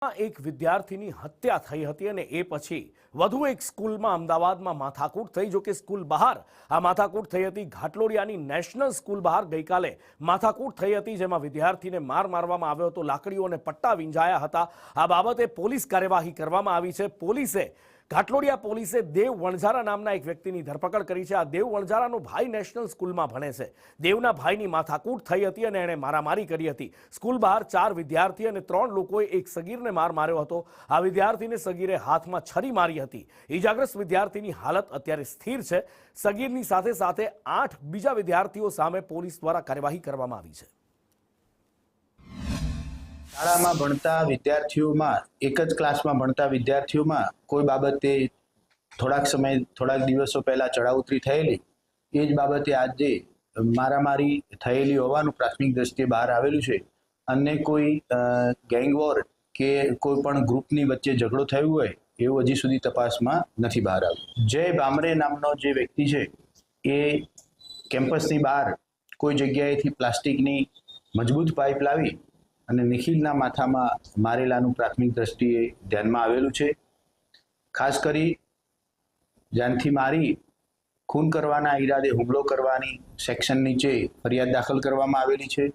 એક વિદ્યાર્થીની હત્યા થઈ હતી અને એ પછી વધુ એક સ્કૂલમાં અમદાવાદમાં માથાકૂટ થઈ। જો કે સ્કૂલ બહાર આ માથાકૂટ થઈ હતી। ઘાટલોડિયાની નેશનલ સ્કૂલ બહાર ગઈકાલે માથાકૂટ થઈ હતી, જેમાં વિદ્યાર્થીને મારવામાં આવ્યો હતો, લાકડીઓ અને પટ્ટા વીંજાયા હતા। આ બાબતે પોલીસ કાર્યવાહી કરવામાં આવી છે। પોલીસે ઘાટલોડિયા પોલીસે દેવ વણઝારા નામના એક વ્યક્તિની ધરપકડ કરી છે। આ દેવ વણઝારાનો ભાઈ નેશનલ સ્કૂલમાં ભણે છે। દેવના ભાઈની માથાકૂટ થઈ હતી અને એણે મારામારી કરી હતી। સ્કૂલ બહાર 4 વિદ્યાર્થી અને 3 લોકોએ એક સગીરને માર માર્યો હતો। આ વિદ્યાર્થીને સગીરે હાથમાં છરી મારી હતી। ઈજાગ્રસ્ત વિદ્યાર્થીની હાલત અત્યારે સ્થિર છે। સગીરની સાથે સાથે 8 બીજા વિદ્યાર્થીઓ સામે પોલીસ દ્વારા કાર્યવાહી કરવામાં આવી છે। શાળામાં ભણતા વિદ્યાર્થીઓમાં એક જ ક્લાસમાં ભણતા વિદ્યાર્થીઓમાં કોઈ બાબતે થોડાક દિવસો પહેલા ચડાઉતરી થયેલી, એ જ બાબતે આજે મારામારી થયેલી હોવાનું પ્રાથમિક દ્રષ્ટિએ બહાર આવેલું છે। અને કોઈ ગેંગવોર કે કોઈ પણ ગ્રુપની વચ્ચે ઝઘડો થયો હોય એવું હજી સુધી તપાસમાં નથી બહાર આવ્યું। જય ભામરે નામનો જે વ્યક્તિ છે એ કેમ્પસની બહાર કોઈ જગ્યાએથી પ્લાસ્ટિકની મજબૂત પાઇપ લાવી અને નિખિલના માથામાં મારેલાનું પ્રાથમિક દ્રષ્ટિએ ધ્યાનમાં આવેલું છે। ખાસ કરી જાનથી મારી ખૂન કરવાના ઈરાદે હુમલો કરવાની સેક્શન નીચે ફરિયાદ દાખલ કરવામાં આવેલી છે।